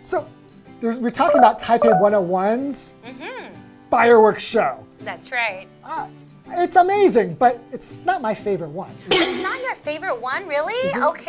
So, we're talking about Taipei 101's fireworks show. That's right. It's amazing, but it's not my favorite one. It's not your favorite one, really?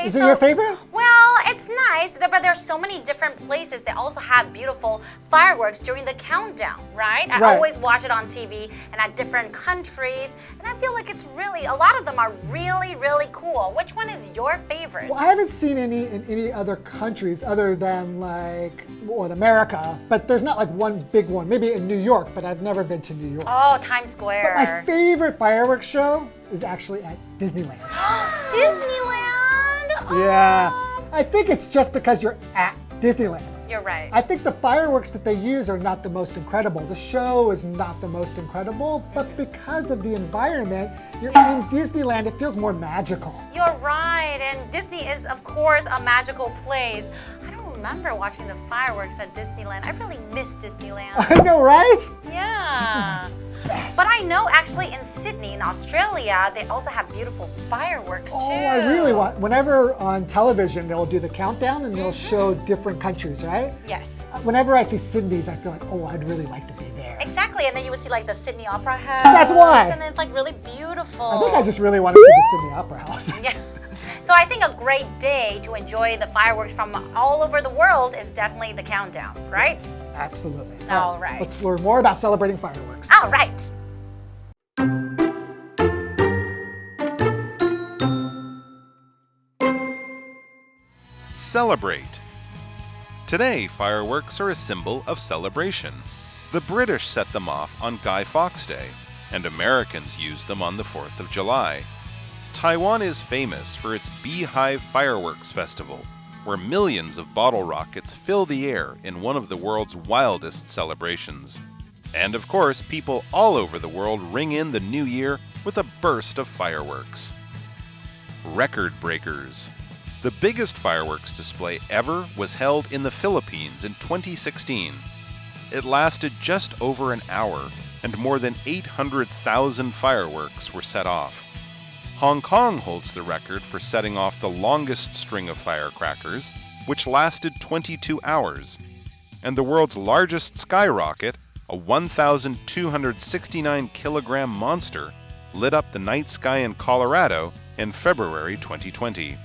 Is it your favorite? Well, it's nice, but there's so many different places that also have beautiful fireworks during the countdown, right? I always watch it on TV and at different countries, and I feel like it's really, a lot of them are really, really cool. Which one is your favorite? Well, I haven't seen any in any other countries other than like, well, in America, but there's not like one big one. Maybe in New York, but I've never been to New York. Oh, Times Square. But my favorite fireworks show is actually at Disneyland. Disneyland? Yeah. I think it's just because you're at Disneyland. You're right. I think the fireworks that they use are not the most incredible. The show is not the most incredible, but because of the environment, you're in Disneyland, it feels more magical. You're right, and Disney is, of course, a magical place. I don't remember watching the fireworks at Disneyland. I really miss Disneyland. I know, right? Yeah. Disneyland's the best. But I know actually in Sydney, in Australia, they also have beautiful fireworks too. Oh, I really want, whenever on television they'll do the countdown and they'll show different countries, right? Yes. Whenever I see Sydney's, I feel like, oh, I'd really like to be there. Exactly, and then you would see like the Sydney Opera House. That's why. And it's like really beautiful. I think I just really want to see the Sydney Opera House. Yeah. So I think a great day to enjoy the fireworks from all over the world is definitely the countdown, right? Absolutely. All right. Let's learn more about celebrating fireworks. All right. Celebrate. Today, fireworks are a symbol of celebration. The British set them off on Guy Fawkes Day, and Americans use them on the 4th of July. Taiwan is famous for its Beehive Fireworks Festival, where millions of bottle rockets fill the air in one of the world's wildest celebrations. And of course, people all over the world ring in the new year with a burst of fireworks. Record breakers. The biggest fireworks display ever was held in the Philippines in 2016. It lasted just over an hour, and more than 800,000 fireworks were set off. Hong Kong holds the record for setting off the longest string of firecrackers, which lasted 22 hours. And the world's largest skyrocket, a 1,269-kilogram monster, lit up the night sky in Colorado in February 2020.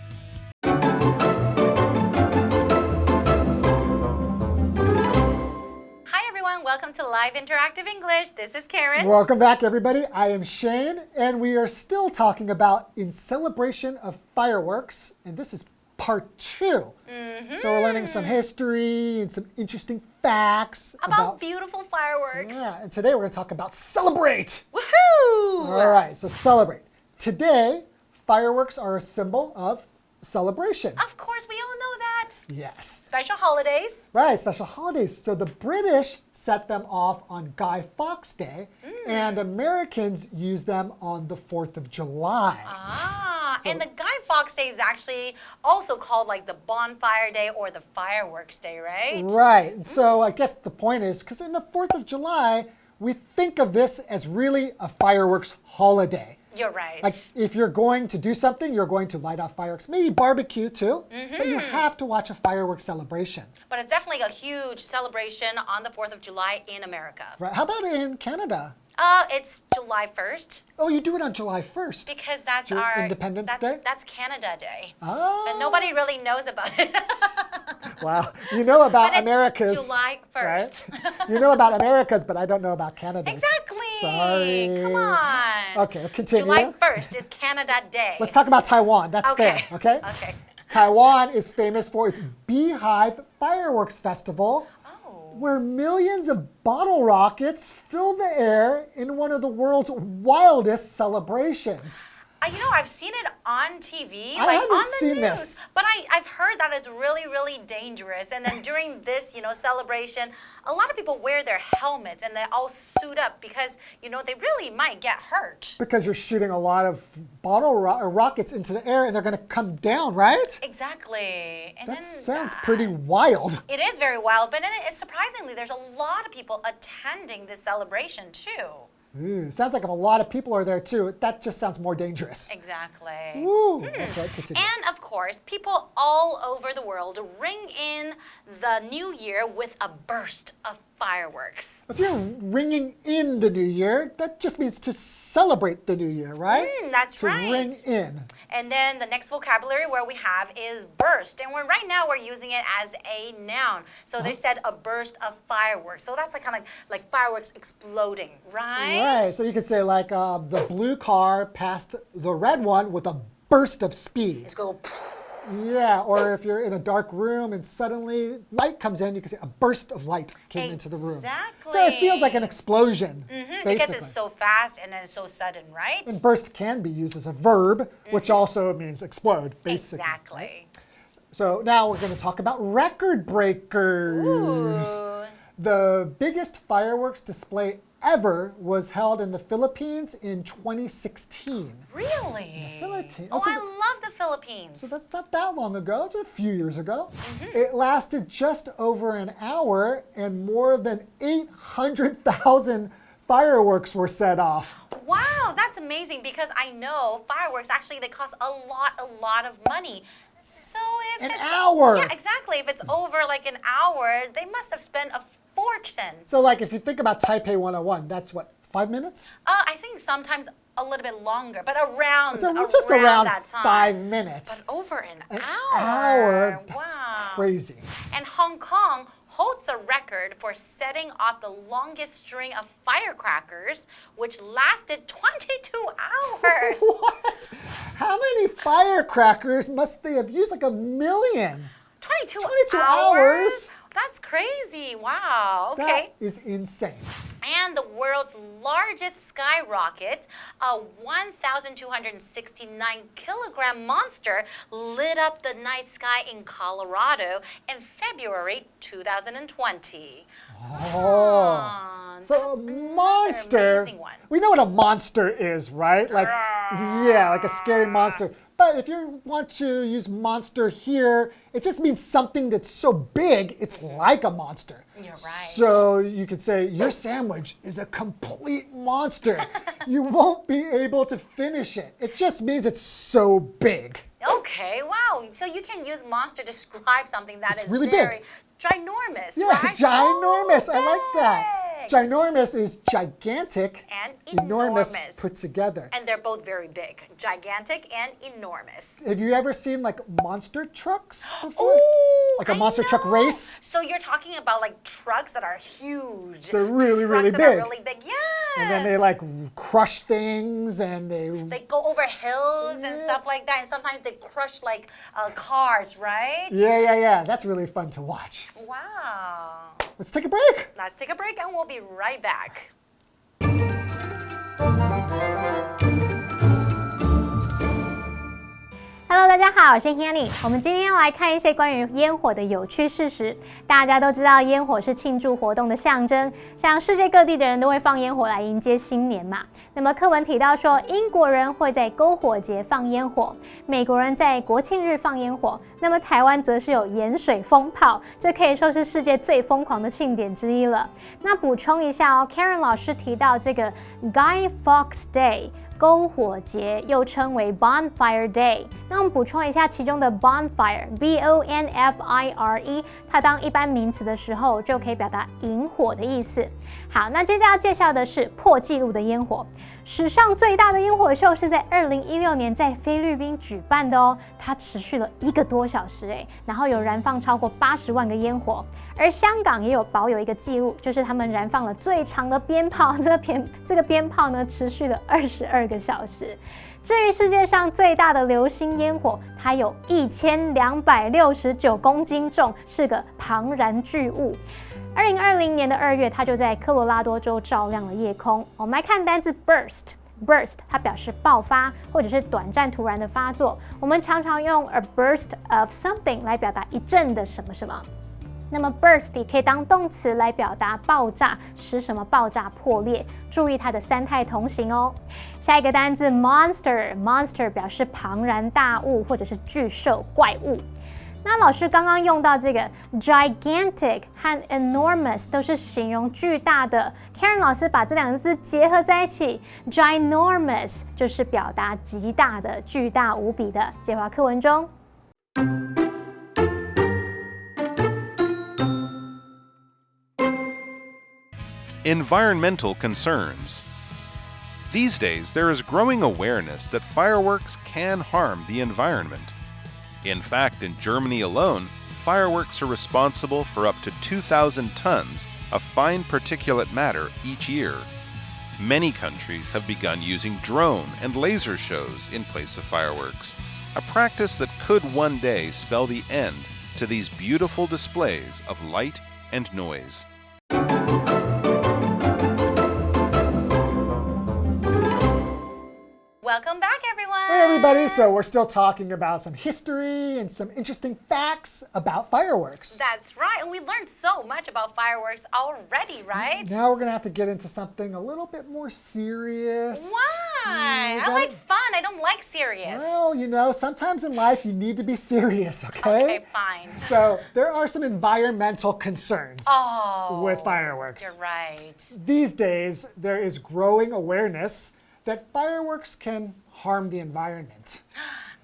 Welcome to Live Interactive English. This is Karen. Welcome back, everybody. I am Shane, and we are still talking about In Celebration of Fireworks, and this is part 2. So we're learning some history and some interesting facts about beautiful fireworks. Yeah, and today we're going to talk about celebrate. Woohoo! All right, so celebrate. Today, fireworks are a symbol of celebration. Of course, we all know that. Yes. Special holidays. Right, special holidays. So the British set them off on Guy Fawkes Day, and Americans use them on the 4th of July. And the Guy Fawkes Day is actually also called like the Bonfire Day or the Fireworks Day, right? Right. And so I guess the point is, because in the 4th of July, we think of this as really a fireworks holiday. You're right. Like if you're going to do something, you're going to light off fireworks, maybe barbecue too, but you have to watch a fireworks celebration. But it's definitely a huge celebration on the 4th of July in America. Right. How about in Canada? It's July 1st. Oh, you do it on July 1st. Because that's Your our Independence Day? That's Canada Day. Oh. And nobody really knows about it. Wow. You know about But it's America's. July 1st. Right? You know about America's, but I don't know about Canada's. Exactly. Sorry. Come on. Okay, continue. July 1st is Canada Day. Let's talk about Taiwan. That's fair, okay? Okay. Taiwan is famous for its Beehive Fireworks Festival, where millions of bottle rockets fill the air in one of the world's wildest celebrations. You know, I've seen it on TV, I like haven't on the seen news. this. But I've heard that it's really, really dangerous. And then during this, celebration, a lot of people wear their helmets and they all suit up because, they really might get hurt. Because you're shooting a lot of bottle rockets into the air and they're going to come down, right? Exactly. And that sounds pretty wild. It is very wild, but surprisingly, there's a lot of people attending this celebration too. Sounds like if a lot of people are there too, that just sounds more dangerous. Exactly. Woo. Okay, continue. And of course, people all over the world ring in the new year with a burst of fireworks. If you're ringing in the new year, that just means to celebrate the new year, right? That's right. To ring in. And then the next vocabulary word we have is burst. And right now we're using it as a noun. So they said a burst of fireworks. So that's kind of like fireworks exploding, right? Right. So you could say like the blue car passed the red one with a burst of speed. It's go. Yeah, or if you're in a dark room and suddenly light comes in, you can say a burst of light came into the room. Exactly. So it feels like an explosion, basically. Because it's so fast and then it's so sudden, right? And burst can be used as a verb, which also means explode, basically. Exactly. So now we're going to talk about record breakers. Ooh. The biggest fireworks display ever was held in the Philippines in 2016. Really? Philippines. Oh, I love the Philippines. So that's not that long ago, just a few years ago. It lasted just over an hour and more than 800,000 fireworks were set off. Wow, that's amazing because I know fireworks actually they cost a lot of money. So if An it's hour. Yeah, exactly. If it's over like an hour, they must have spent a fortune. So like if you think about Taipei 101, that's what, 5 minutes? I think sometimes a little bit longer, but around Just around that time. 5 minutes. But over an An hour. hour? That's Wow. crazy. And Hong Kong holds the record for setting off the longest string of firecrackers, which lasted 22 hours. What? How many firecrackers must they have used? Like a million. 22 hours? That's crazy. Wow. Okay. That is insane. And the world's largest skyrocket, a 1,269 kilogram monster, lit up the night sky in Colorado in February 2020. Oh. So a monster. Amazing one. We know what a monster is, right? Like, yeah, like a scary monster. But if you want to use monster here, it just means something that's so big, it's like a monster. You're right. So you could say, your sandwich is a complete monster. You won't be able to finish it. It just means it's so big. Okay, wow. So you can use monster to describe something that is really very big. ginormous, Yeah, right? ginormous. So I like that. big. Ginormous is gigantic. And enormous enormous. put together. And they're both very big. Gigantic and enormous. Have you ever seen like monster trucks before? Ooh, Like a monster truck race? So you're talking about like trucks that are huge. They're really, really Trucks that are big. really big. Yes. And then they like crush things and They go over hills and stuff like that. And sometimes they crush like cars, right? Yeah. That's really fun to watch. Wow. Let's take a break. Let's take a break and we'll be right back. Hello， 大家好，我是 Hanny。我们今天要来看一些关于烟火的有趣事实。大家都知道，烟火是庆祝活动的象征，像世界各地的人都会放烟火来迎接新年嘛。那么课文提到说，英国人会在篝火节放烟火，美国人在国庆日放烟火，那么台湾则是有盐水风炮，这可以说是世界最疯狂的庆典之一了。那补充一下哦 ，Karen 老师提到这个 Guy Fawkes Day。篝火节又称为 Bonfire Day。那我们补充一下其中的 Bonfire，B-O-N-F-I-R-E， 它当一般名词的时候就可以表达引火的意思。好，那接下来要介绍的是破纪录的烟火。史上最大的烟火秀是在2016年在菲律宾举办的哦，它持续了1个多小时然后有燃放超过80万个烟火。而香港也有保有一个记录，就是他们燃放了最长的鞭炮，这个鞭炮呢持续了22个小时。至于世界上最大的流星烟火，它有1269公斤重，是个庞然巨物。2020年2月，它就在科罗拉多州照亮了夜空。我们来看单字 burst。Burst 它表示爆发或者是短暂突然的发作，我们常常用 a burst of something 来表达一阵的什么什么。那么 burst 也可以当动词来表达爆炸，使什么爆炸破裂。注意它的三态同形哦。下一个单字 monster 表示庞然大物或者是巨兽怪物。那老师刚刚用到这个 gigantic 和 enormous 都是形容巨大的。Karen 老师把这两个字结合在一起 ，ginormous 就是表达极大的、巨大无比的。介绍课文中。Environmental concerns. These days, there is growing awareness that fireworks can harm the environment. In fact, in Germany alone, fireworks are responsible for up to 2,000 tons of fine particulate matter each year. Many countries have begun using drone and laser shows in place of fireworks, a practice that could one day spell the end to these beautiful displays of light and noise. Welcome back, everyone. Hey, everybody. So we're still talking about some history and some interesting facts about fireworks. That's right. And we learned so much about fireworks already, right? Now we're going to have to get into something a little bit more serious. Why? I like fun. I don't like serious. Well, you know, sometimes in life you need to be serious, okay? Okay, fine. So there are some environmental concerns with fireworks. You're right. These days, there is growing awareness that fireworks can harm the environment.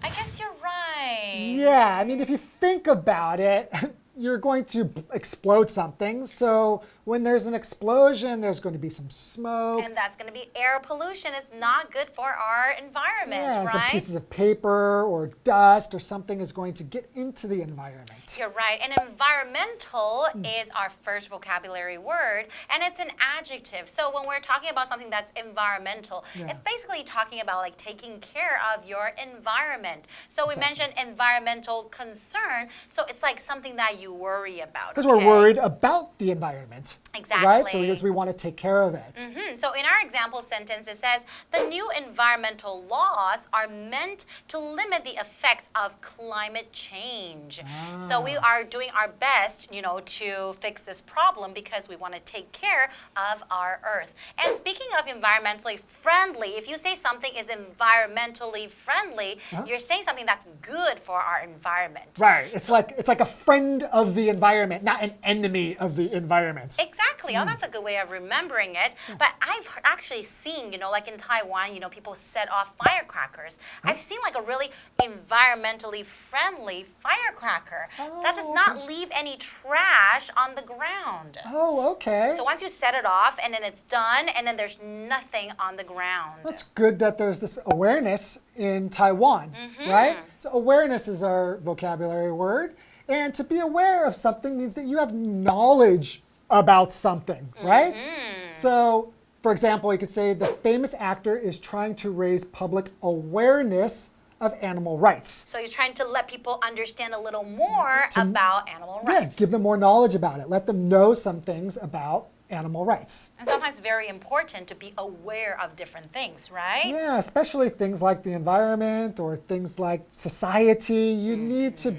I guess you're right. Yeah, I mean, if you think about it, you're going to explode something. So when there's an explosion, there's going to be some smoke. And that's going to be air pollution. It's not good for our environment, right? Some pieces of paper or dust or something is going to get into the environment. You're right. And environmental is our first vocabulary word, and it's an adjective. So when we're talking about something that's environmental, it's basically talking about like taking care of your environment. So we mentioned environmental concern. So it's like something that you worry about. Because we're worried about the environment. Exactly. Right? So because we want to take care of it. So in our example sentence, it says, the new environmental laws are meant to limit the effects of climate change. So we are doing our best, you know, to fix this problem because we want to take care of our Earth. And speaking of environmentally friendly, if you say something is environmentally friendly, you're saying something that's good for our environment. Right. It's like a friend of the environment, not an enemy of the environment. Exactly. Oh, that's a good way of remembering it. But I've actually seen, you know, like in Taiwan, you know, people set off firecrackers. I've seen like a really environmentally friendly firecracker that does not leave any trash on the ground. Oh, okay. So once you set it off and then it's done and then there's nothing on the ground. That's good that there's this awareness in Taiwan, right? So awareness is our vocabulary word. And to be aware of something means that you have knowledge about something, right? So, for example, you could say the famous actor is trying to raise public awareness of animal rights. So he's trying to let people understand a little more about animal rights. Yeah, give them more knowledge about it. Let them know some things about animal rights. And sometimes very important to be aware of different things, right? Yeah, especially things like the environment or things like society. You need to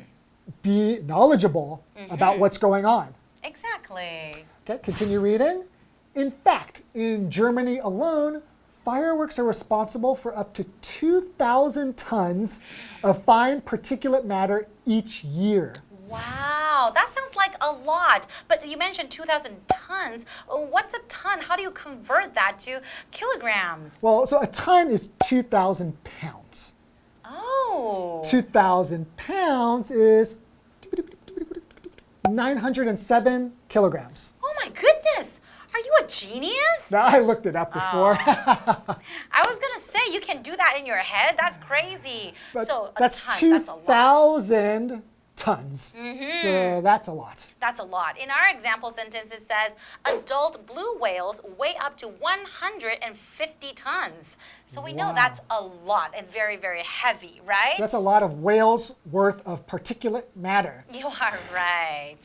be knowledgeable about what's going on. Exactly. Okay, continue reading. In fact, in Germany alone, fireworks are responsible for up to 2,000 tons of fine particulate matter each year. Wow, that sounds like a lot. But you mentioned 2,000 tons. What's a ton? How do you convert that to kilograms? Well, so a ton is 2,000 pounds. Oh. 2,000 pounds is 907 kilograms. Oh my goodness. Are you a genius? Now, I looked it up before. I was going to say, you can do that in your head? That's crazy. So that's ton, that's a lot. 2,000 tons. So that's a lot. That's a lot. In our example sentence, it says, adult blue whales weigh up to 150 tons. So we know that's a lot and very, very heavy, right? That's a lot of whales worth of particulate matter. You are right.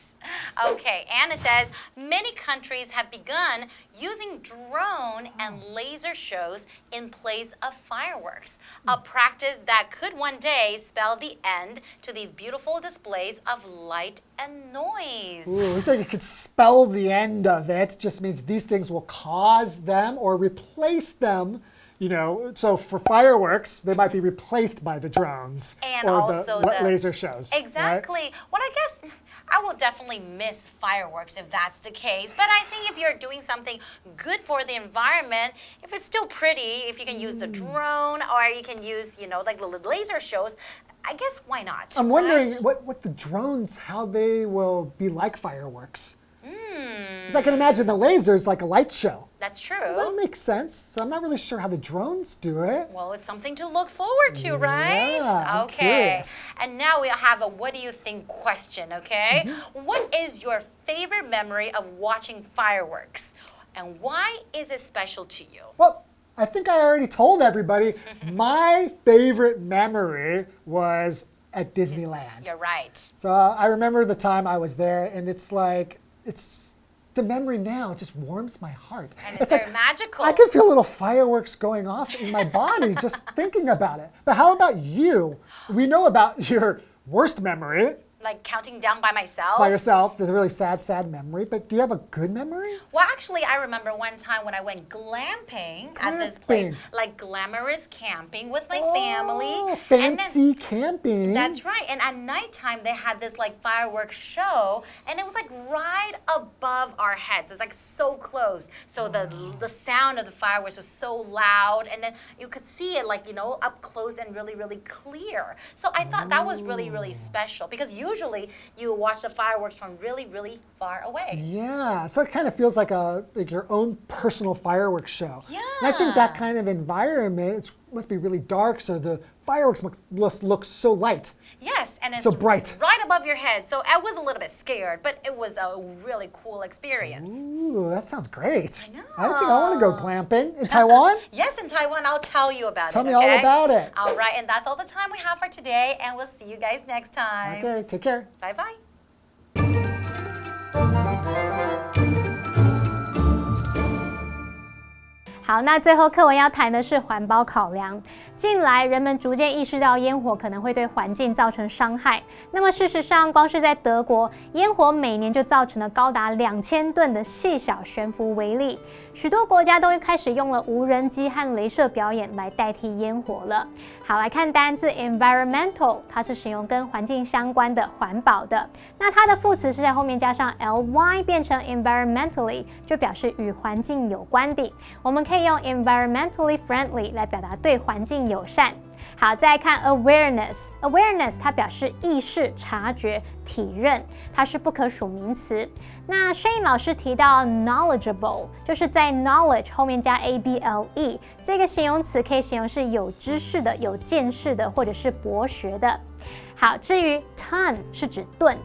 Okay, and it says, many countries have begun using drone and laser shows in place of fireworks, a practice that could one day spell the end to these beautiful displays of light and noise. Ooh, it's like it could spell the end of it. Just means these things will cause them or replace them, so for fireworks, they might be replaced by the drones and or also the laser shows. Exactly. Right? Well, I guess I will definitely miss fireworks if that's the case. But I think if you're doing something good for the environment, if it's still pretty, if you can use the drone or you can use, like the laser shows, I guess why not? I'm wondering what the drones, how they will be like fireworks. Because I can imagine the lasers like a light show. That's true. So that makes sense. So I'm not really sure how the drones do it. Well, it's something to look forward to, right? Yeah, I'm okay. curious. And now we have a what do you think question, okay? What is your favorite memory of watching fireworks? And why is it special to you? Well, I think I already told everybody my favorite memory was at Disneyland. You're right. So I remember the time I was there, and it's the memory now just warms my heart. And it's very magical. I can feel little fireworks going off in my body just thinking about it. But how about you? We know about your worst memory. Like counting down by myself. By yourself, there's a really sad memory. But do you have a good memory? Well, actually, I remember one time when I went glamping at this place, like glamorous camping with my family. Fancy camping. That's right. And at nighttime, they had this like fireworks show, and it was like right above our heads. It's like so close. So the sound of the fireworks was so loud, and then you could see it like up close and really, really clear. So I thought that was really, really special because usually you watch the fireworks from really, really far away. Yeah, so it kind of feels like your own personal fireworks show. Yeah. And I think that kind of environment must be really dark, so the fireworks must look so light. Yes, and it's so bright. Right above your head. So I was a little bit scared, but it was a really cool experience. Ooh, that sounds great. I know. I think I want to go glamping. In Taiwan? Yes, in Taiwan. I'll tell you about it. Tell me all about it. All right, and that's all the time we have for today, and we'll see you guys next time. Okay, take care. Bye-bye. 好，那最后课文要谈的是环保考量。近来，人们逐渐意识到烟火可能会对环境造成伤害。那么，事实上，光是在德国，烟火每年就造成了高达2000吨的细小悬浮微粒。许多国家都开始用了无人机和镭射表演来代替烟火了。好，来看单字 environmental， 它是形容跟环境相关的、环保的。那它的副词是在后面加上 ly 变成 environmentally， 就表示与环境有关的。我们可以用 environmentally friendly 来表达对环境友善。好，再来看 awareness， 它表示意识、察觉、体认，它是不可数名词。那Shane老师提到 knowledgeable， 就是在 knowledge 后面加 able， 这个形容词可以形容是有知识的、有见识的，或者是博学的。好，至于 ton 是指吨。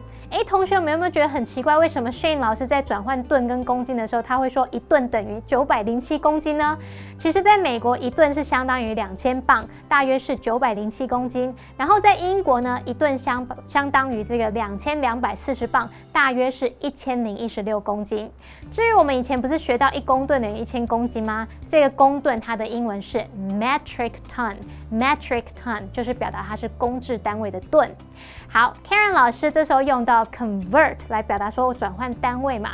同学们有没有觉得很奇怪？为什么 Shane 老师在转换吨跟公斤的时候，他会说1吨等于907公斤呢？其实，在美国1吨是相当于2000磅，大约是907公斤。然后在英国呢，1吨相当于这个2240磅，大约是1016公斤。至于我们以前不是学到1公吨等于1000公斤吗？这个公吨它的英文是 metric ton，metric ton 就是表达它是公制单位的吨。好 ，Karen 老师这时候用到 convert 来表达说转换单位嘛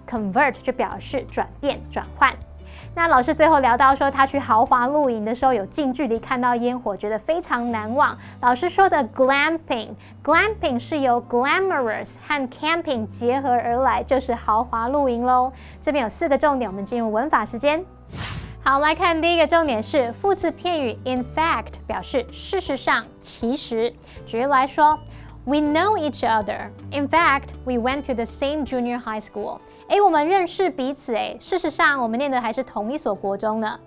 ，convert 就表示转变、转换。那老师最后聊到说，他去豪华露营的时候有近距离看到烟火，觉得非常难忘。老师说的 glamping 是由 glamorous 和 camping 结合而来，就是豪华露营咯。这边有4个重点，我们进入文法时间。好，我们来看第一个重点是副词片语 in fact 表示事实上、其实。举例来说 ，We know each other. In fact, we went to the same junior high school. 我们认识彼此事实上我们念的还是同一所国中呢。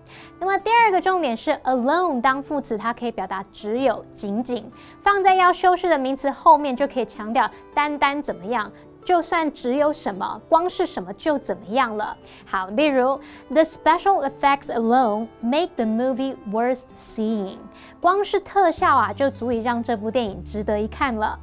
那么第二个重点是 alone 当副词，它可以表达只有、仅仅，放在要修饰的名词后面就可以强调单单怎么样。就算只有什么，光是什么就怎么样了。好，例如 The special effects alone make the movie worth seeing。光是特效就足以让这部电影值得一看了。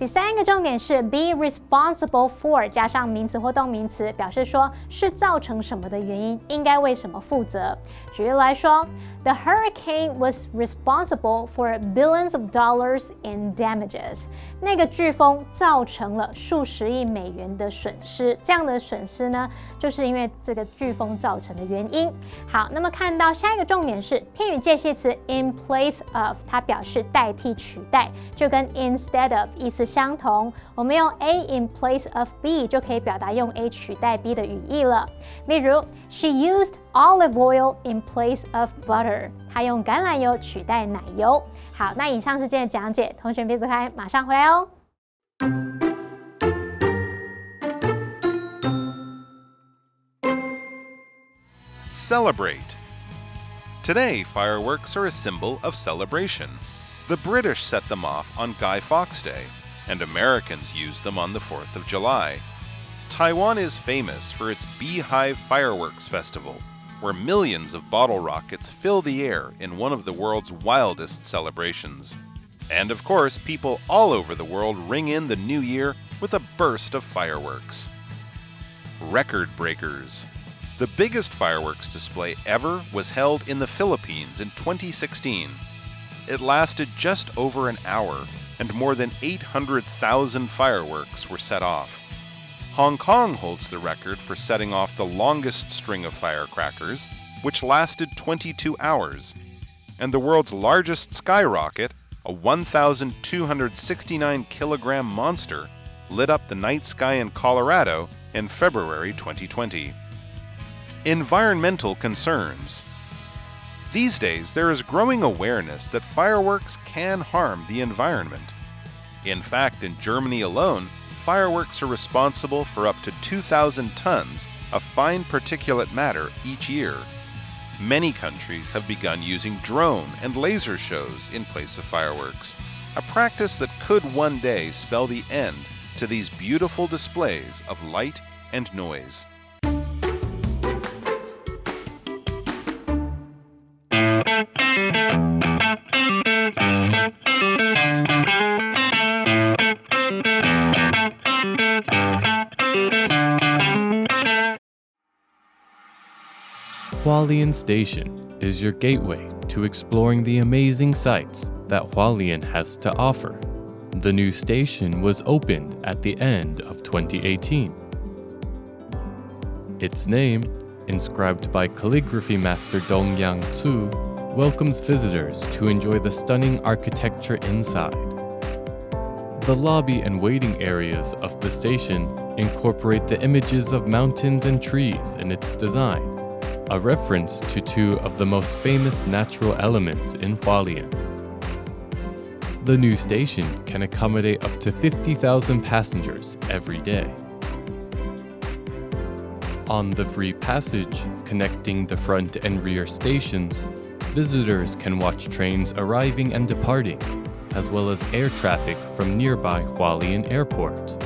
第3个重点是 be responsible for 加上名词或动名词，表示说是造成什么的原因，应该为什么负责。举例来说 ，The hurricane was responsible for billions of dollars in damages。那个飓风造成了数十亿美元的损失，这样的损失呢，就是因为这个飓风造成的原因。好，那么看到下一个重点是片语介系词 in place of， 它表示代替、取代，就跟 instead of 意思相同。我们用 A in place of B 就可以表达用 A 取代 B 的语义了。例如 ，She used olive oil in place of butter。她用橄榄油取代奶油。好，那以上是今天的讲解，同学别走开，马上回来哦。Celebrate. Today, fireworks are a symbol of celebration. The British set them off on Guy Fawkes Day, and Americans use them on the 4th of July. Taiwan is famous for its Beehive Fireworks Festival, where millions of bottle rockets fill the air in one of the world's wildest celebrations. And of course, people all over the world ring in the new year with a burst of fireworks. Record breakers. The biggest fireworks display ever was held in the Philippines in 2016. It lasted just over an hour, and more than 800,000 fireworks were set off. Hong Kong holds the record for setting off the longest string of firecrackers, which lasted 22 hours. And the world's largest skyrocket, a 1,269-kilogram monster, lit up the night sky in Colorado in February 2020. Environmental concerns. These days, there is growing awareness that fireworks can harm the environment. In fact, in Germany alone, fireworks are responsible for up to 2,000 tons of fine particulate matter each year. Many countries have begun using drone and laser shows in place of fireworks, a practice that could one day spell the end to these beautiful displays of light and noise. Hualien Station is your gateway to exploring the amazing sights that Hualien has to offer. The new station was opened at the end of 2018. Its name, inscribed by calligraphy master Dongyang Tsu, welcomes visitors to enjoy the stunning architecture inside. The lobby and waiting areas of the station incorporate the images of mountains and trees in its design, a reference to two of the most famous natural elements in Hualien. The new station can accommodate up to 50,000 passengers every day. On the free passage connecting the front and rear stations, visitors can watch trains arriving and departing, as well as air traffic from nearby Hualien Airport.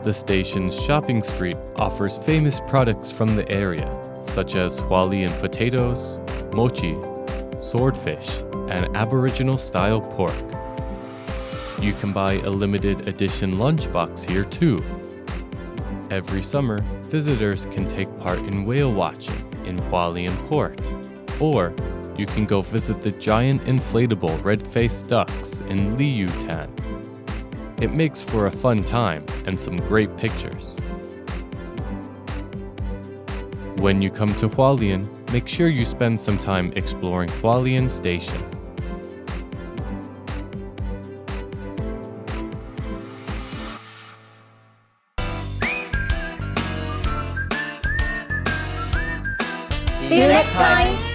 The station's shopping street offers famous products from the area, such as Hualien potatoes, mochi, swordfish, and Aboriginal-style pork. You can buy a limited edition lunchbox here too. Every summer, visitors can take part in whale watching in Hualien Port, or you can go visit the giant inflatable red-faced ducks in Liyutan. It makes for a fun time and some great pictures. When you come to Hualien, make sure you spend some time exploring Hualien Station. See you next time!